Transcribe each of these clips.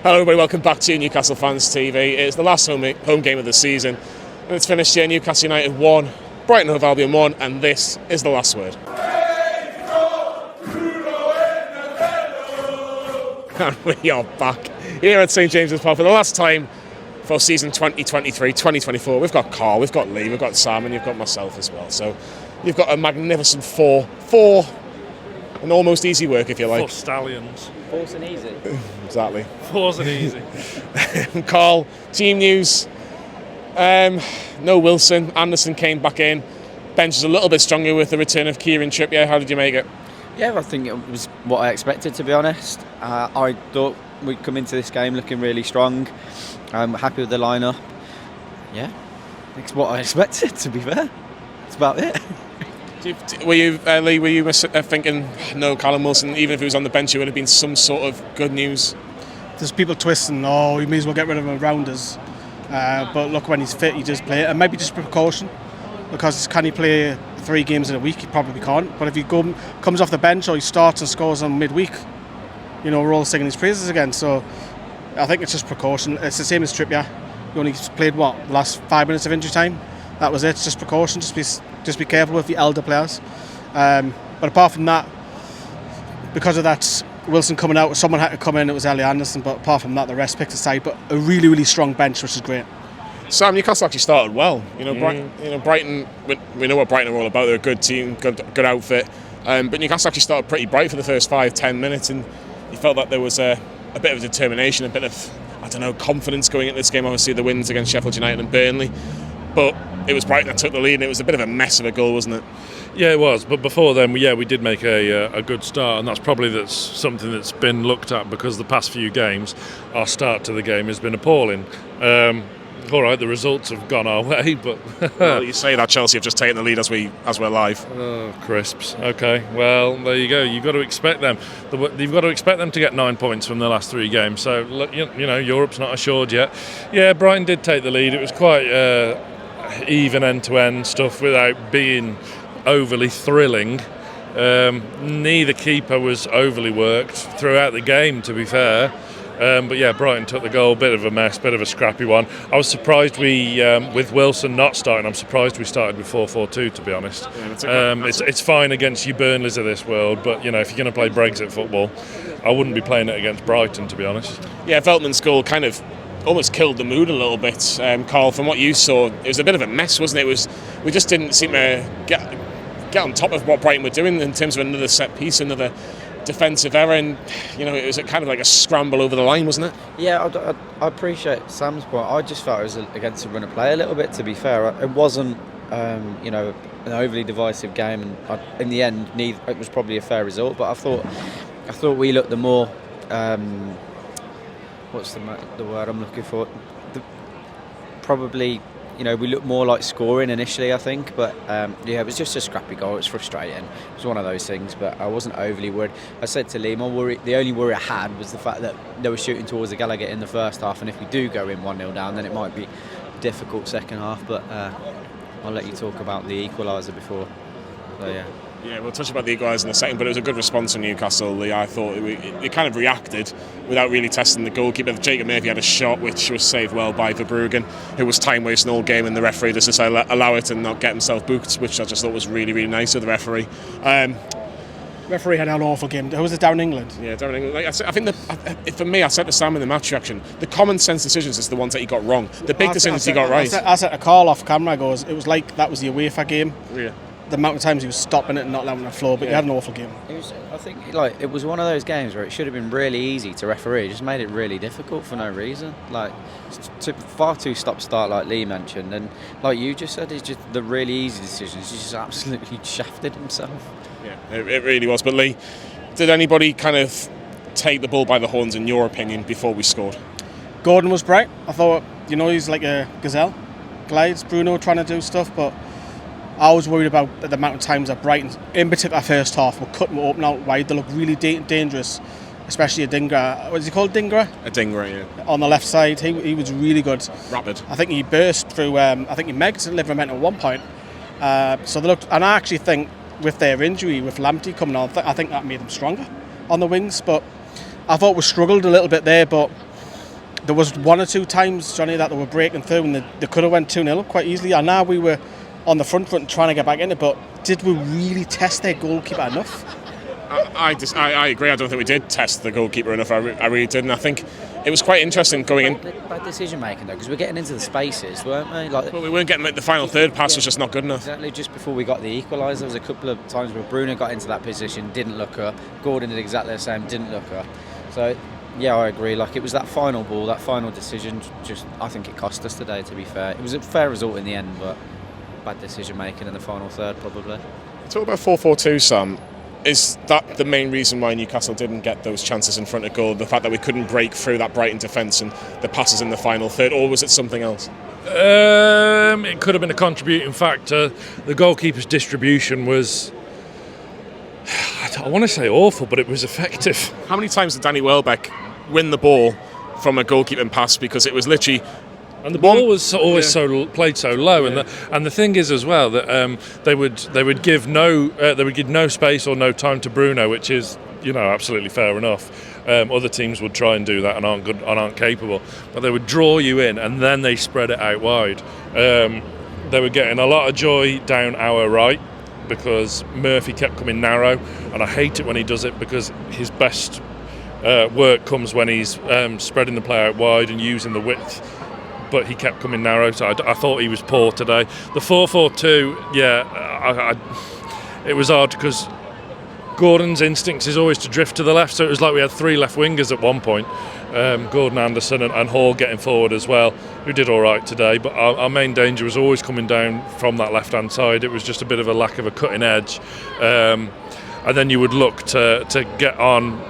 Hello everybody, welcome back to Newcastle Fans TV. It's the last home game of the season and it's finished here. Newcastle United 1, Brighton Hove Albion 1, and this is the last word. And we are back here at St James's Park for the last time for season 2023-2024. We've got Carl, we've got Lee, we've got Sam, and you've got myself as well. So you've got a magnificent four, an almost easy work if you like. 4 stallions. Force and easy. Exactly. Force and easy. Carl, team news. No Wilson. Anderson came back in. Bench is a little bit stronger with the return of Kieran Trippier. How did you make it? Yeah, I think it was what I expected, to be honest. I thought we'd come into this game looking really strong. I'm happy with the lineup. Yeah, it's what I expected, to be fair. That's about it. Were you, Lee, thinking, no, Callum Wilson, even if he was on the bench, it would have been some sort of good news? There's people twisting, we may as well get rid of him around us. But look, when he's fit, he just play it. And maybe just precaution, because can he play 3 games in a week? He probably can't. But if he comes off the bench or he starts and scores on midweek, we're all singing his praises again. So I think it's just precaution. It's the same as Trippier. He only played, the last 5 minutes of injury time? That was it. It's just precaution. Just be careful with the elder players. But apart from that, because of that Wilson coming out, someone had to come in. It was Ellie Anderson. But apart from that, the rest picked aside. But a really, really strong bench, which is great. Sam, Newcastle actually started well. Brighton. We know what Brighton are all about. They're a good team, good outfit. But Newcastle actually started pretty bright for the first 5-10 minutes, and you felt that there was a bit of determination, a bit of confidence going into this game. Obviously, the wins against Sheffield United and Burnley, but it was Brighton that took the lead, and it was a bit of a mess of a goal, wasn't it? Yeah, it was. But before then, we did make a good start, and that's something that's been looked at, because the past few games, our start to the game has been appalling. All right, the results have gone our way, but well, you say that Chelsea have just taken the lead as we're live. Oh, crisps. Okay, well, there you go. You've got to expect them. You've got to expect them to get 9 points from the last 3 games. So look, Europe's not assured yet. Yeah, Brighton did take the lead. It was quite even end-to-end stuff without being overly thrilling. Neither keeper was overly worked throughout the game, to be fair. But yeah, Brighton took the goal, bit of a mess, bit of a scrappy one. I was surprised with Wilson not starting, I'm surprised we started with 4-4-2, to be honest. Yeah, it's fine against you Burnleys of this world, but if you're going to play Brexit football, I wouldn't be playing it against Brighton, to be honest. Yeah, Veltman's goal kind of almost killed the mood a little bit. Carl, from what you saw, it was a bit of a mess, wasn't it? We just didn't seem to get on top of what Brighton were doing in terms of another set piece, another defensive error, and it was kind of like a scramble over the line, wasn't it? Yeah, I appreciate Sam's point. I just felt it was against the run of play a little bit, to be fair. It wasn't an overly divisive game, and in the end it was probably a fair result, but I thought we looked the more what's the word I'm looking for, we looked more like scoring initially, I think, but it was just a scrappy goal. It was frustrating. It was one of those things, but I wasn't overly worried. I said to Lee, the only worry I had was the fact that they were shooting towards the Gallagher in the first half, and if we do go in 1-0 down, then it might be a difficult second half, but I'll let you talk about the equalizer before. So, yeah. Yeah, we'll touch about the equaliser in a second, but it was a good response from Newcastle. Lee, I thought it kind of reacted without really testing the goalkeeper. Jacob Murphy had a shot which was saved well by Verbruggen, who was time wasting all game, and the referee just decided to allow it and not get himself booked, which I just thought was really, really nice of the referee. Referee had an awful game. Who was it, down in England? Yeah, down in England. I think for me, I said to Sam in the match reaction, the common sense decisions is the ones that he got wrong. The big decisions he got right. I said to Carl off camera, it was like that was the UEFA game. Yeah. The amount of times he was stopping it and not letting it flow, but he had an awful game. I think it was one of those games where it should have been really easy to referee. It just made it really difficult for no reason. Far too stop-start, like Lee mentioned, and like you just said, it's just the really easy decisions. He just absolutely shafted himself. Yeah, it really was. But Lee, did anybody kind of take the bull by the horns in your opinion before we scored? Gordon was bright. I thought, he's like a gazelle. Glides, Bruno trying to do stuff, but I was worried about the amount of times that Brighton, in particular first half, were cutting open out wide. They looked really dangerous, especially Adingra. What is he called, Adingra? Adingra, yeah. On the left side, he was really good. Rapid. I think he burst through, I think he megged Livermore at one point. So they looked, and I actually think with their injury, with Lamptey coming on, I think that made them stronger on the wings. But I thought we struggled a little bit there, but there was one or two times, Johnny, that they were breaking through and they could have went 2-0 quite easily. I know we were on the front foot and trying to get back in it, but did we really test their goalkeeper enough? I agree. I don't think we did test the goalkeeper enough. I really didn't. I think it was quite interesting going in. Bad decision making though, because we're getting into the spaces, weren't we? Well, we weren't getting the final third pass was just not good enough. Exactly. Just before we got the equaliser, there was a couple of times where Bruno got into that position, didn't look up. Gordon did exactly the same, didn't look up. So yeah, I agree. It was that final ball, that final decision. Just I think it cost us today. To be fair, it was a fair result in the end, but bad decision making in the final third probably. Talk about 4-4-2, Sam. Is that the main reason why Newcastle didn't get those chances in front of goal? The fact that we couldn't break through that Brighton defence and the passes in the final third, or was it something else? It could have been a contributing factor. The goalkeeper's distribution was, I want to say awful, but it was effective. How many times did Danny Welbeck win the ball from a goalkeeping pass because it was literally... And the ball was always played so low, and the thing is as well that they would give no space or no time to Bruno, which is absolutely fair enough. Other teams would try and do that and aren't capable, but they would draw you in and then they spread it out wide. They were getting a lot of joy down our right because Murphy kept coming narrow, and I hate it when he does it because his best work comes when he's spreading the play out wide and using the width. But he kept coming narrow, so I thought he was poor today. The 4-4-2, it was odd because Gordon's instincts is always to drift to the left, so it was like we had three left wingers at one point. Gordon, Anderson and Howe getting forward as well, who did all right today. But our main danger was always coming down from that left-hand side. It was just a bit of a lack of a cutting edge. And then you would look to get on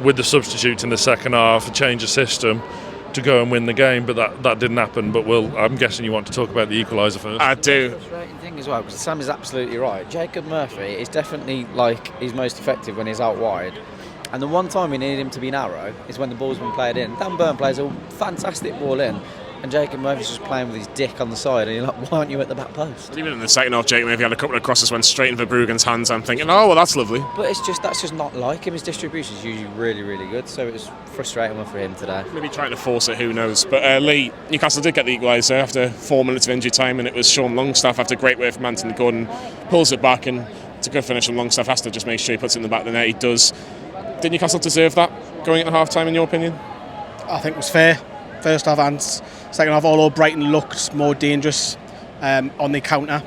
with the substitutes in the second half, change the system, to go and win the game, but that didn't happen. But I'm guessing you want to talk about the equaliser first. I do. The frustrating thing as well, because Sam is absolutely right. Jacob Murphy is definitely he's most effective when he's out wide. And the one time we need him to be narrow is when the ball's been played in. Dan Burn plays a fantastic ball in, and Jacob Murphy's just playing with his dick on the side, and you're like, why aren't you at the back post? Even in the second half, Jacob Murphy had a couple of crosses went straight into Verbruggen's hands. I'm thinking, oh well, that's lovely. But that's just not like him. His distribution is usually really, really good, so it was frustrating one for him today. Maybe trying to force it, who knows. But Lee, Newcastle did get the equaliser after 4 minutes of injury time, and it was Sean Longstaff after a great way from Anthony Gordon, pulls it back, and it's a good finish from Longstaff. Has to just make sure he puts it in the back of the net. He does. Did Newcastle deserve that going into half time, in your opinion? I think it was fair. First half and second half, although Brighton looked more dangerous on the counter.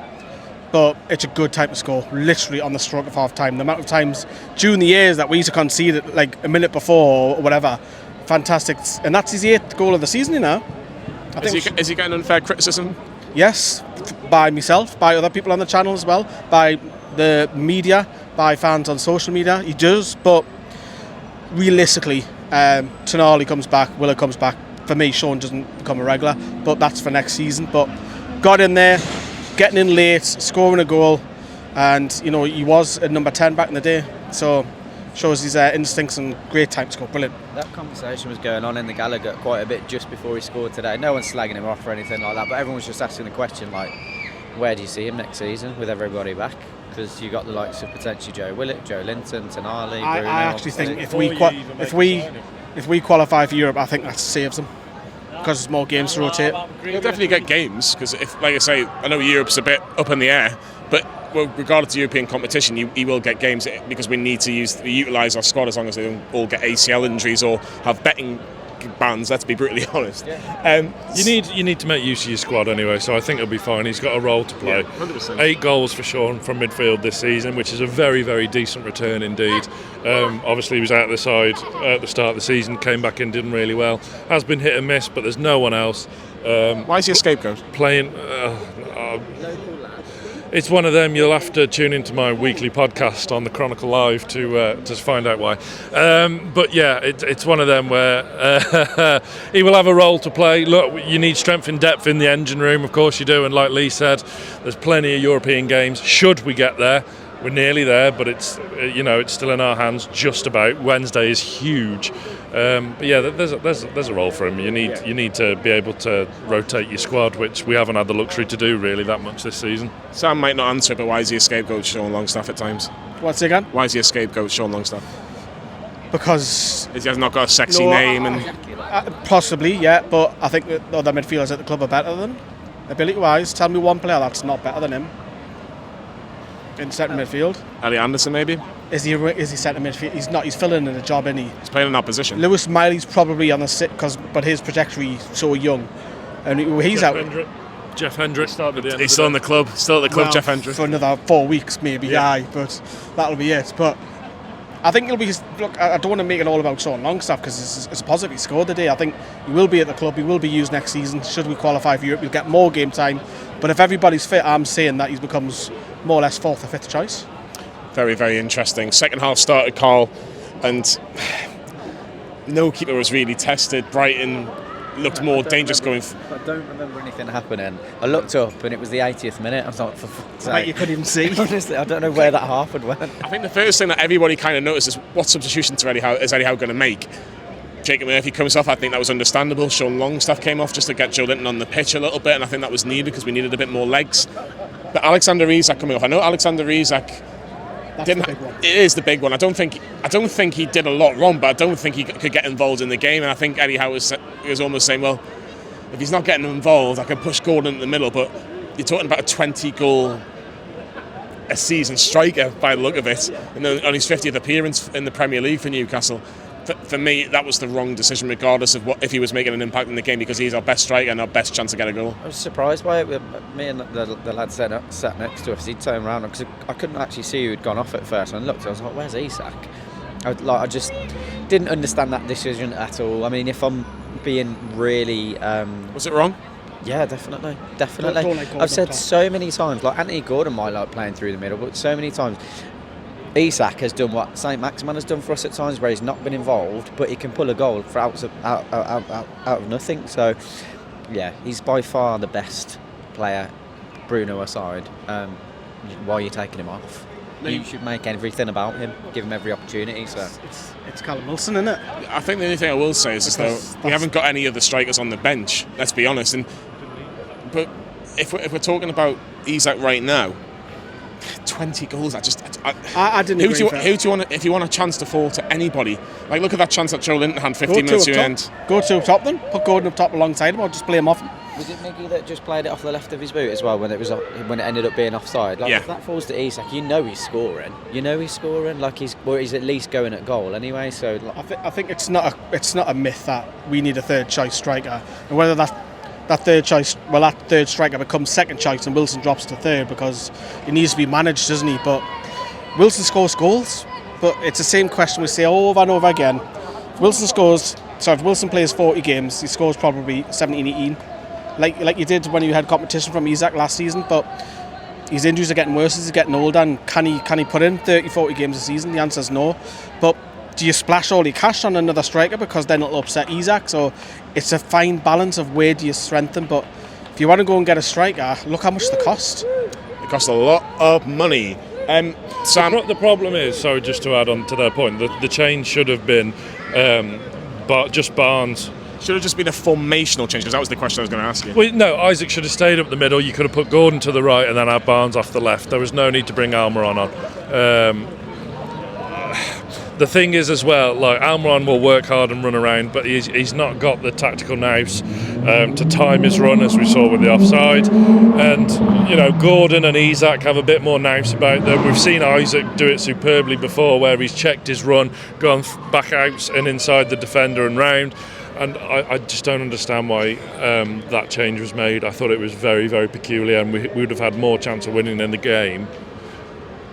But it's a good time to score, literally on the stroke of half time. The amount of times during the years that we used to concede it like a minute before or whatever, fantastic. And that's his 8th goal of the season, Is he getting unfair criticism? Yes, by myself, by other people on the channel as well, by the media, by fans on social media. He does, but realistically, Tonali comes back, Willock comes back. For me, Sean doesn't become a regular, but that's for next season. But got in there, getting in late, scoring a goal, and he was at number 10 back in the day, so shows his instincts and great time to score. Brilliant. That conversation was going on in the Gallagher quite a bit just before he scored today. No one's slagging him off or anything like that, but everyone was just asking the question where do you see him next season with everybody back? Because you got the likes of potentially Joe Willett, Joe Linton, Tonali, Bruno. I actually think if we qualify for Europe, I think that saves them because there's more games to rotate. He'll definitely get games because, like I say, I know Europe's a bit up in the air, but regardless of European competition, he will get games because we need to utilise our squad as long as they don't all get ACL injuries or have betting bans. Let's be brutally honest. You need to make use of your squad anyway, so I think he'll be fine. He's got a role to play. 100%. 8 goals for Sean from midfield this season, which is a very, very decent return indeed. Obviously he was out of the side at the start of the season, came back in, did really well. Has been hit and miss, but there's no one else. Why is he a scapegoat? Playing it's one of them. You'll have to tune into my weekly podcast on the Chronicle Live to find out why. But yeah, it's one of them where he will have a role to play. Look, you need strength and depth in the engine room, of course you do. And like Lee said, there's plenty of European games. Should we get there, we're nearly there, but it's still in our hands. Just about. Wednesday is huge. But yeah, there's a role for him. You need to be able to rotate your squad, which we haven't had the luxury to do really that much this season. Sam might not answer, but why is he a scapegoat, Sean Longstaff, at times? What's it again? Why is he a scapegoat, Sean Longstaff? because he has not got a sexy name, and possibly, yeah. But I think the other midfielders at the club are better than ability-wise. Tell me one player that's not better than him in centre midfield. Ellie Anderson, maybe. Is he centre midfield? He's not. He's filling in a job, isn't he? He's playing in that position. Lewis Miley's probably on the sit but his trajectory so young, and he's out. Jeff Hendrick. He's still in the club. Still at the club, Jeff Hendrick. For another 4 weeks, maybe. Yeah, but that'll be it. But I think it'll be. Look, I don't want to make it all about Sean Longstaff because it's a positive. He scored today. I think he will be at the club. He will be used next season. Should we qualify for Europe, he'll get more game time. But if everybody's fit, I'm saying that he becomes more or less fourth or fifth choice. Very, very interesting. Second half started, Carl, and no keeper was really tested. Brighton looked more dangerous going. I don't remember anything happening. I looked up and it was the 80th minute. I was like, for fuck's sake. You couldn't even see. Honestly, I don't know where that half had went. I think the first thing that everybody kind of noticed is what substitutions is Eddie Howe going to make. Jacob Murphy comes off. I think that was understandable. Sean Longstaff came off just to get Joe Linton on the pitch a little bit, and I think that was needed because we needed a bit more legs. But Alexander Isak coming off. I know Alexander Isak. That's the big one. It is the big one. I don't think he did a lot wrong, but I don't think he could get involved in the game. And I think Eddie Howe was almost saying, well, if he's not getting involved, I can push Gordon in the middle. But you're talking about a 20-goal a season striker by the look of it, and on his 50th appearance in the Premier League for Newcastle. For me, that was the wrong decision, regardless of if he was making an impact in the game, because he's our best striker and our best chance to get a goal. I was surprised by it. Me and the lad sat next to us. He'd turned around because I couldn't actually see who had gone off at first. And I looked, I was like, "Where's Isak?" I just didn't understand that decision at all. I mean, if I'm being really, was it wrong? Yeah, definitely. Don't I've said so many times, like Anthony Gordon might like playing through the middle, but so many times. Isak has done what Saint-Maximin has done for us at times, where he's not been involved, but he can pull a goal out of nothing. So, yeah, he's by far the best player, Bruno aside. Why are you taking him off? You should make everything about him, give him every opportunity. So it's Callum Wilson, isn't it? I think the only thing I will say is though we haven't got any of the strikers on the bench. Let's be honest. But if we're talking about Isak right now. 20 goals. I didn't. Who do you want? If you want a chance to fall to anybody, like look at that chance that Joe Linton had 15 minutes to end. Go to up top then. Put Gordon up top alongside him, or just play him off. Was it Miggy that just played it off the left of his boot as well when it ended up being offside? Like, yeah. If that falls to Isak, you know he's scoring. Like he's at least going at goal anyway. So I think it's not a myth that we need a third choice striker, and whether that third striker becomes second choice and Wilson drops to third because he needs to be managed, doesn't he? But Wilson scores goals, but it's the same question we say over and over again. If Wilson plays 40 games, he scores probably 17, 18, like you did when you had competition from Isak last season. But his injuries are getting worse as he's getting older, and can he put in 30, 40 games a season? The answer is no. But do you splash all your cash on another striker because then it'll upset Isak? So it's a fine balance of where do you strengthen. But if you want to go and get a striker, look how much they cost. It costs a lot of money. Sam, the problem is, sorry, just to add on to their point, the change should have been just Barnes. Should have just been a formational change, because that was the question I was going to ask you. Well, no, Isak should have stayed up the middle. You could have put Gordon to the right and then had Barnes off the left. There was no need to bring Almiron on. The thing is as well, like Almiron will work hard and run around, but he's not got the tactical nous to time his run, as we saw with the offside. And Gordon and Isak have a bit more nous about them. We've seen Isak do it superbly before, where he's checked his run, gone back out and inside the defender and round. And I just don't understand why that change was made. I thought it was very, very peculiar, and we would have had more chance of winning in the game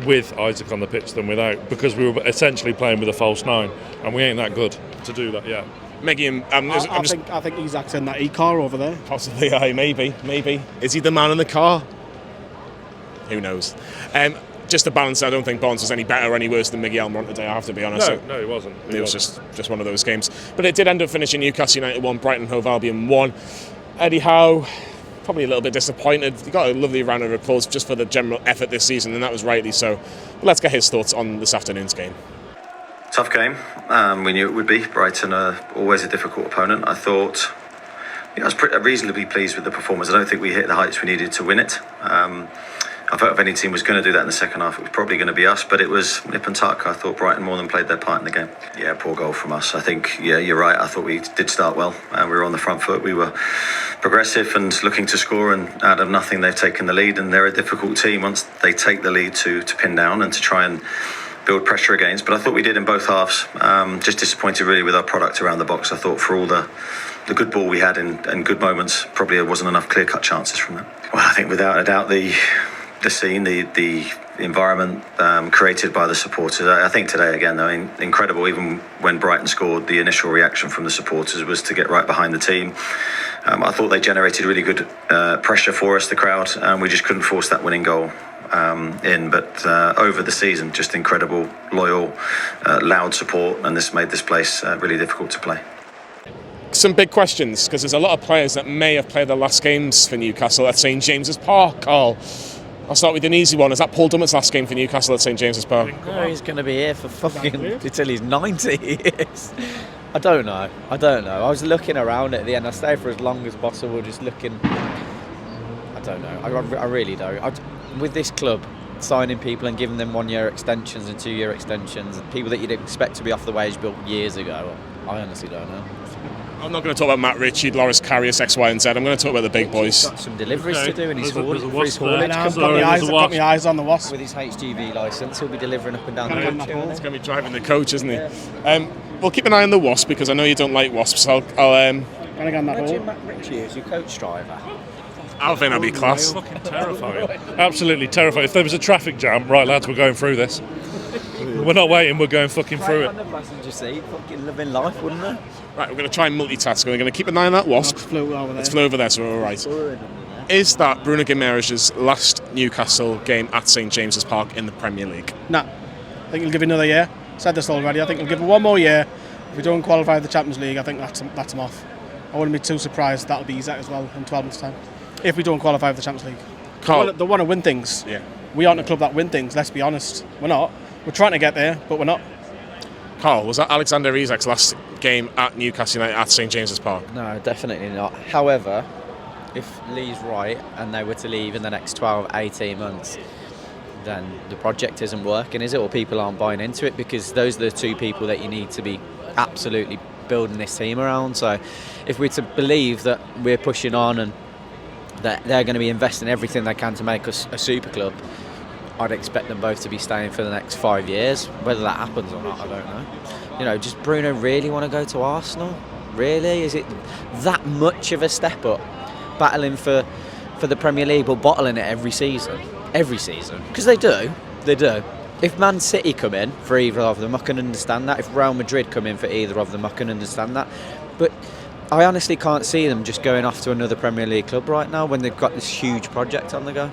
with Isak on the pitch than without, because we were essentially playing with a false nine, and we ain't that good to do that yet. Meggy, I think Isak's in that E-car over there. Possibly, maybe. Is he the man in the car? Who knows? Just to balance, I don't think Barnes was any better or any worse than Miggy Almiron today, I have to be honest. No, he wasn't. It was just one of those games. But it did end up finishing Newcastle United 1, Brighton Hove Albion 1. Eddie Howe, probably a little bit disappointed. He got a lovely round of applause just for the general effort this season, and that was rightly so. But let's get his thoughts on this afternoon's game. Tough game. We knew it would be. Brighton are always a difficult opponent. I thought I was reasonably pleased with the performance. I don't think we hit the heights we needed to win it. I thought if any team was going to do that in the second half, it was probably going to be us, but it was nip and tuck. I thought Brighton more than played their part in the game. Yeah, poor goal from us. I think, yeah, you're right. I thought we did start well. We were on the front foot. We were progressive and looking to score, and out of nothing, they've taken the lead, and they're a difficult team once they take the lead to pin down and to try and build pressure against. But I thought we did in both halves. Just disappointed really with our product around the box. I thought for all the good ball we had and good moments, probably there wasn't enough clear-cut chances from that. Well, I think without a doubt the scene, the environment created by the supporters. I think today again, I mean, incredible. Even when Brighton scored, the initial reaction from the supporters was to get right behind the team. I thought they generated really good pressure for us, the crowd, and we just couldn't force that winning goal in. But over the season, just incredible, loyal, loud support, and this made this place really difficult to play. Some big questions, because there's a lot of players that may have played their last games for Newcastle at St James's Park. Carl, I'll start with an easy one. Is that Paul Dummett's last game for Newcastle at St James's Park? No, he's going to be here for fucking until he's 90 years. I don't know. I was looking around at the end. I stayed for as long as possible, just looking. I don't know. I really don't. With this club, signing people and giving them 1 year extensions and 2 year extensions, and people that you'd expect to be off the wage bill years ago, I honestly don't know. I'm not going to talk about Matt Ritchie, Loris Karius, X, Y and Z. I'm going to talk about the big boys. He's got some deliveries to do, and he's haulage. I've got my eyes on the Wasp. With his HGV licence, he'll be delivering up and down the country. He's going to be driving the coach, isn't he? Yeah. We'll keep an eye on the Wasp, because I know you don't like Wasps. I'll Imagine Matt Ritchie as your coach driver. I think that'd be class. Fucking terrifying. Absolutely terrifying. If there was a traffic jam, right lads, we're going through this. We're not waiting, we're going fucking through it. On the passenger seat, fucking living life, wouldn't it? Right, we're going to try and multitask. We're going to keep an eye on that Wasp. It's flew over there, so we're all right. Is that Bruno Guimaraes' last Newcastle game at St James's Park in the Premier League? Nah, I think he'll give it another year. Said this already. I think he'll give it 1 more year. If we don't qualify for the Champions League, I think that's him off. I wouldn't be too surprised that'll be Isak as well in 12 months' time. If we don't qualify for the Champions League. Carl, They want to win things. Yeah. We aren't a club that win things, let's be honest. We're not. We're trying to get there, but we're not. Carl, was that Alexander Isak's last game at Newcastle United at St James's Park? No, definitely not. However, if Lee's right and they were to leave in the next 12, 18 months, then the project isn't working, is it? Or people aren't buying into it, because those are the two people that you need to be absolutely building this team around. So if we're to believe that we're pushing on and that they're going to be investing everything they can to make us a super club, I'd expect them both to be staying for the next 5 years. Whether that happens or not, I don't know. You know, does Bruno really want to go to Arsenal? Really? Is it that much of a step up? Battling for the Premier League, but bottling it every season? Every season? Because they do. If Man City come in for either of them, I can understand that. If Real Madrid come in for either of them, I can understand that. But I honestly can't see them just going off to another Premier League club right now when they've got this huge project on the go.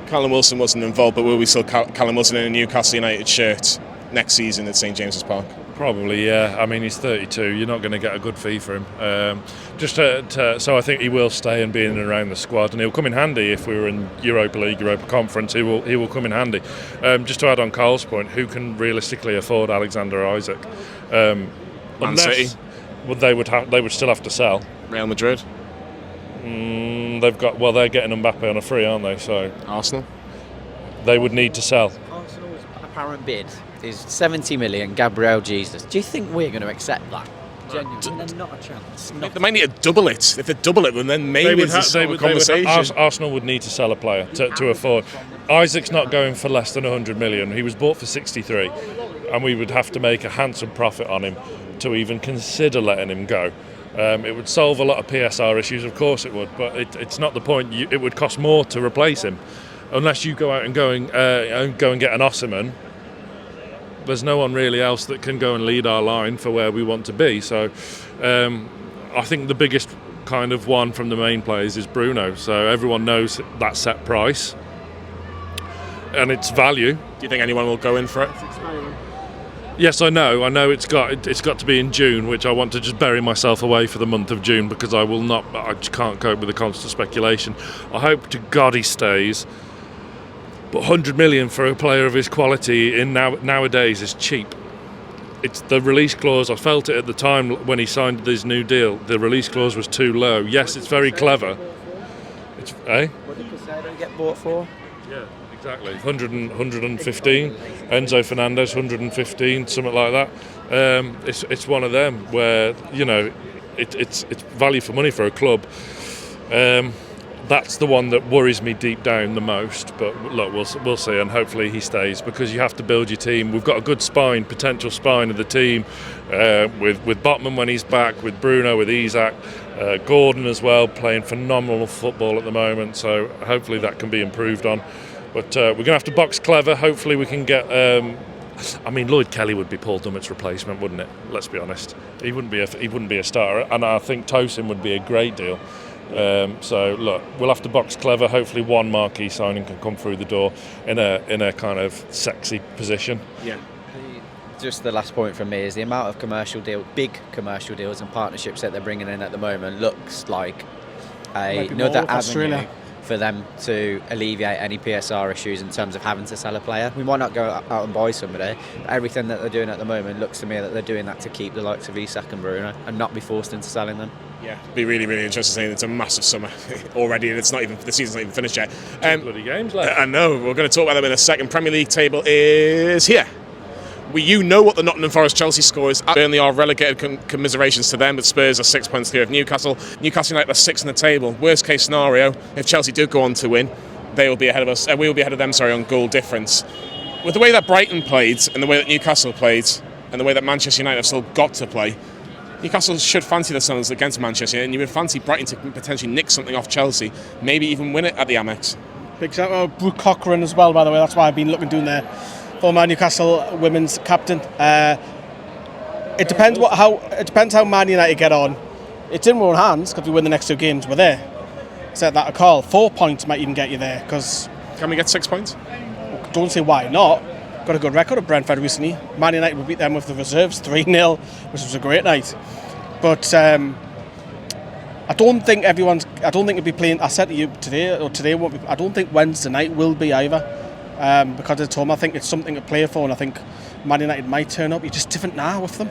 Callum Wilson wasn't involved, but will we still Callum Wilson in a Newcastle United shirt next season at St James's Park? Probably, yeah. I mean, he's 32. You're not going to get a good fee for him. So I think he will stay and be in and around the squad, and he'll come in handy if we were in Europa League, Europa Conference. He will come in handy. Just to add on Carl's point, who can realistically afford Alexander Isak? Man City. They would still have to sell. Real Madrid. They're getting Mbappe on a free, aren't they? So Arsenal. They would need to sell. Arsenal's apparent bid is 70 million, Gabriel Jesus. Do you think we're going to accept that? Genuinely, not a chance. They might need to double it. If they double it, then maybe it's a conversation. Arsenal would need to sell a player to afford. Isaac's not going for less than 100 million. He was bought for 63, and we would have to make a handsome profit on him to even consider letting him go. It would solve a lot of PSR issues, of course it would, but it's not the point. It would cost more to replace him, unless you go out and go and get an Osimhen. There's no one really else that can go and lead our line for where we want to be. So I think the biggest kind of one from the main players is Bruno. So everyone knows that set price and its value. Do you think anyone will go in for it? Yes, I know it's got to be in June, which I want to just bury myself away for the month of June, because I just can't cope with the constant speculation. I hope to God he stays. But 100 million for a player of his quality nowadays is cheap. It's the release clause. I felt it at the time when he signed this new deal. The release clause was too low. Yes, it's very clever. What did Casado get bought for? Yeah, exactly. 115. Enzo Fernandez, 115, something like that. It's one of them where, you know, it's value for money for a club. That's the one that worries me deep down the most. But look, we'll see, and hopefully he stays, because you have to build your team. We've got a good potential spine of the team, with Botman when he's back, with Bruno, with Isak, Gordon as well, playing phenomenal football at the moment. So hopefully that can be improved on. But we're going to have to box clever. Hopefully we can get. Lloyd Kelly would be Paul Dummett's replacement, wouldn't it? Let's be honest. He wouldn't be a starter, and I think Tosin would be a great deal. So look, we'll have to box clever. Hopefully one marquee signing can come through the door in a kind of sexy position. Yeah. Just the last point from me is the amount of big commercial deals and partnerships that they're bringing in at the moment looks like another avenue for them to alleviate any PSR issues in terms of having to sell a player. We might not go out and buy somebody, but everything that they're doing at the moment looks to me that they're doing that to keep the likes of Isak and Bruno and not be forced into selling them. Yeah, it'd be really, really interesting. It's a massive summer already, and the season's not even finished yet. Bloody games left. I know. We're going to talk about them in a second. Premier League table is here. You know what the Nottingham Forest Chelsea score is. Burnley are relegated, commiserations to them, but Spurs are 6 points clear of Newcastle. Newcastle United are 6th in the table. Worst case scenario, if Chelsea do go on to win, they will be ahead of us. We will be ahead of them, on goal difference. With the way that Brighton played, and the way that Newcastle played, and the way that Manchester United have still got to play, Newcastle should fancy themselves against Manchester United, and you would fancy Brighton to potentially nick something off Chelsea, maybe even win it at the Amex. Big shout out Brooke Cochrane as well, by the way. That's why I've been doing their former Newcastle women's captain. It depends how Man United get on. It's in our own hands because we win the next 2 games. We're there. Set that a call. 4 points might even get you there. Because can we get 6 points? Don't say why not. Got a good record at Brentford recently. Man United will beat them with the reserves 3-0, which was a great night. But I don't think it'll be playing. I said to you today won't be. I don't think Wednesday night will be either. Because at home, I think it's something to play for, and I think Man United might turn up. You're just different now with them,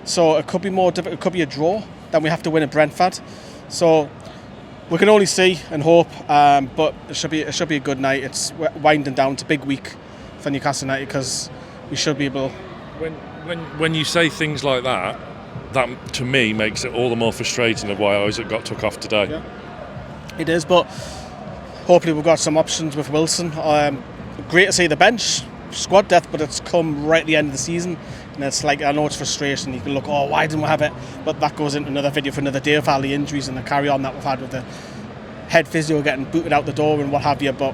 so it could be more difficult. It could be a draw. Then we have to win at Brentford, so we can only see and hope. But it should be a good night. It's winding down. It's a big week for Newcastle United because we should be able. When you say things like that, that to me makes it all the more frustrating of why Isak got took off today. Yeah. It is, but hopefully we've got some options with Wilson. Great to see the bench squad depth, but it's come right at the end of the season, and it's like, I know it's frustration. You can look, why didn't we have it? But that goes into another video for another day of all the injuries and the carry on that we've had with the head physio getting booted out the door and what have you. But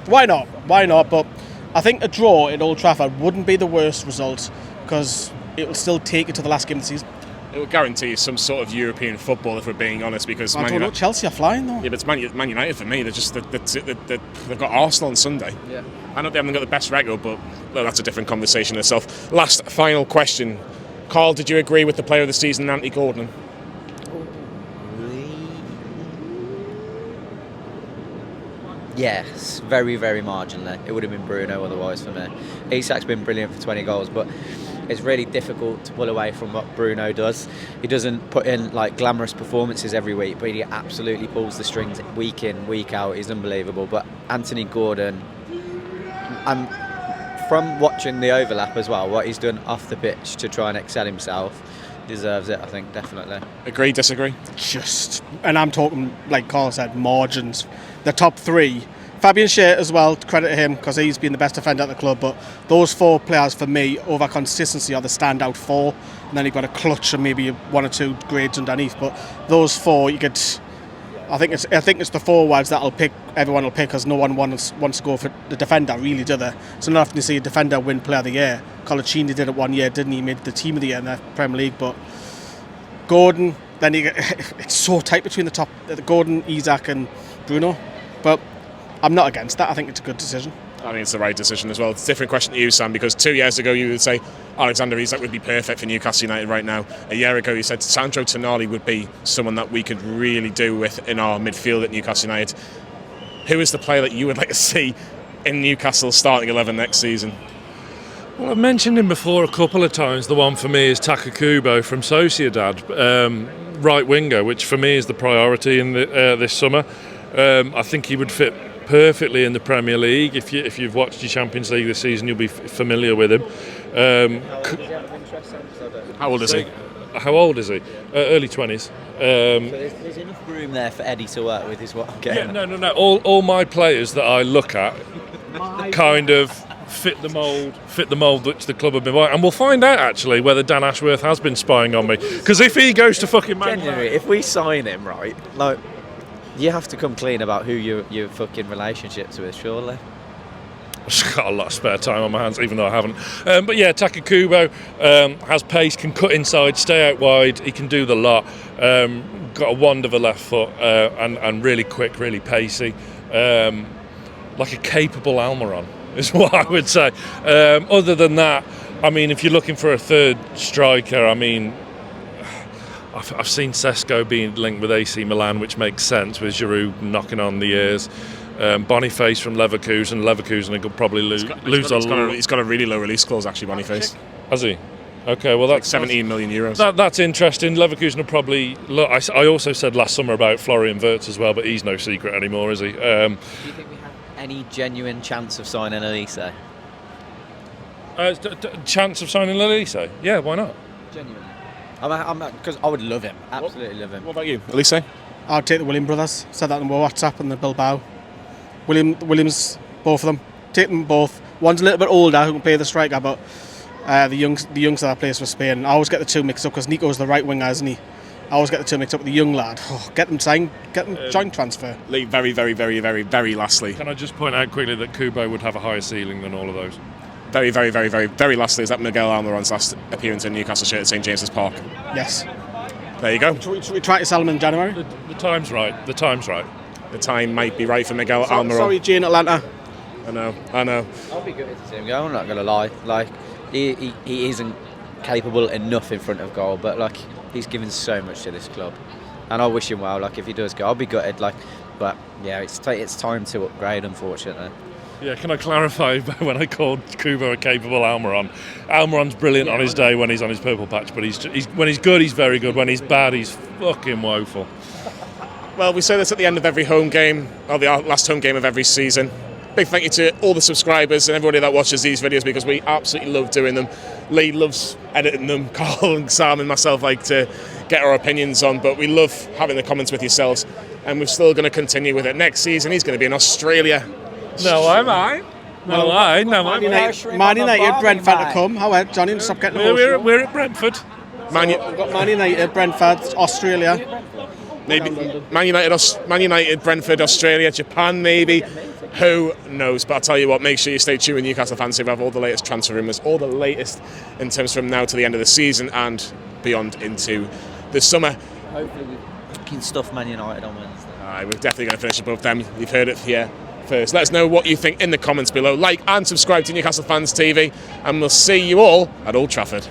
why not? But I think a draw at Old Trafford wouldn't be the worst result because it will still take you to the last game of the season. It will guarantee some sort of European football, if we're being honest, because I don't know, Chelsea are flying though. Yeah, but it's Man United for me. They've got Arsenal on Sunday. Yeah. I know they haven't got the best record, but that's a different conversation in itself. Last, final question. Carl, did you agree with the player of the season, Anthony Gordon? Yes, very, very marginally. It would have been Bruno otherwise for me. Isak's been brilliant for 20 goals, but it's really difficult to pull away from what Bruno does. He doesn't put in like glamorous performances every week, but he absolutely pulls the strings week in, week out. He's unbelievable. But Anthony Gordon, from watching the overlap as well, what he's done off the pitch to try and excel himself, deserves it, I think, definitely. Agree, disagree? And I'm talking, like Carl said, margins. The top 3. Fabian Schär as well, credit to him because he's been the best defender at the club, but those 4 players for me over consistency are the standout 4, and then you've got a clutch and maybe 1 or 2 grades underneath, but those 4 you could, I think it's the forwards that everyone will pick because no one wants to go for the defender, really, do they? So not often you see a defender win player of the year. Colaccini did it one year, didn't he? Made the team of the year in the Premier League, but Gordon, then it's so tight between the top, Gordon, Isak and Bruno, but I'm not against that. I think it's a good decision. I think it's the right decision as well. It's a different question to you, Sam, because 2 years ago you would say Alexander Isak would be perfect for Newcastle United right now. A year ago you said Sandro Tonali would be someone that we could really do with in our midfield at Newcastle United. Who is the player that you would like to see in Newcastle starting 11 next season? Well, I've mentioned him before a couple of times. The one for me is Taka Kubo from Sociedad, right winger, which for me is the priority in this summer. I think he would fit perfectly in the Premier League. If you've watched your Champions League this season, you'll be familiar with him. How old is he? How old is he? Early 20s. So there's enough room there for Eddie to work with, is what I'm getting. Yeah, no. All my players that I look at kind of fit the mould which the club have been buying. And we'll find out actually whether Dan Ashworth has been spying on me. Because if he goes to fucking Man Genuinely, if we sign him, right, like, you have to come clean about who your fucking relationships with, surely. I've got a lot of spare time on my hands, even though I haven't. But yeah, Taka Kubo has pace, can cut inside, stay out wide. He can do the lot. Got a wand of a left foot and really quick, really pacey. Like a capable Almiron is what I would say. Other than that, I mean, if you're looking for a third striker, I mean, I've seen Sesko being linked with AC Milan, which makes sense with Giroud knocking on the ears. Boniface from Leverkusen could probably lose a lot. He's got a really low release clause, actually, Boniface. Has he? Okay, well that's like 17 million euros. That's interesting. Leverkusen will probably look. I also said last summer about Florian Wirtz as well, but he's no secret anymore, is he? Do you think we have any genuine chance of signing Elise? Chance of signing Elise? Yeah, why not? Genuinely. Because I would love him. Absolutely love him. What about you, Elise? I'd take the William brothers. Said that on WhatsApp and the Bilbao. Williams, both of them. Take them both. One's a little bit older who can play the striker, but the youngster that plays for Spain. I always get the two mixed up because Nico's the right winger, isn't he? I always get the two mixed up with the young lad. Oh, get them signed, get them joint transfer. Very, very, very, very, very lastly. Can I just point out quickly that Kubo would have a higher ceiling than all of those? Very, very, very, very, very lastly is that Miguel Almiron's last appearance in Newcastle shirt at St James's Park. Yes. There you go. Should we try to sell him in January? The time's right. The time's right. The time might be right for Miguel Almiron. Sorry, Jane Atlanta. I know. I'll be good to see him go. I'm not going to lie. Like, he isn't capable enough in front of goal, but like, he's given so much to this club, and I wish him well. Like, if he does go, I'll be gutted. Like, but yeah, it's time to upgrade, unfortunately. Yeah, can I clarify when I called Kubo a capable Almiron? Almiron's brilliant on his day when he's on his purple patch, but he's when he's good, he's very good. When he's bad, he's fucking woeful. Well, we say this at the end of every home game, or the last home game of every season. Big thank you to all the subscribers and everybody that watches these videos, because we absolutely love doing them. Lee loves editing them. Carl and Sam and myself like to get our opinions on, but we love having the comments with yourselves, and we're still going to continue with it. Next season, he's going to be in Australia. No, am I? No, I'm Man United, Brentford to come. How Johnny, stop getting emotional. We're at Brentford. We've got Man United, Brentford, Australia. Maybe Man United, Brentford, Australia, Japan, maybe. Who knows? But I'll tell you what, make sure you stay tuned with Newcastle Fans TV. We have all the latest transfer rumours, all the latest in terms from now to the end of the season and beyond into the summer. Hopefully we can stuff Man United on Wednesday. We're definitely going to finish above them. You've heard it here first. Let us know what you think in the comments below. Like and subscribe to Newcastle Fans TV, and we'll see you all at Old Trafford.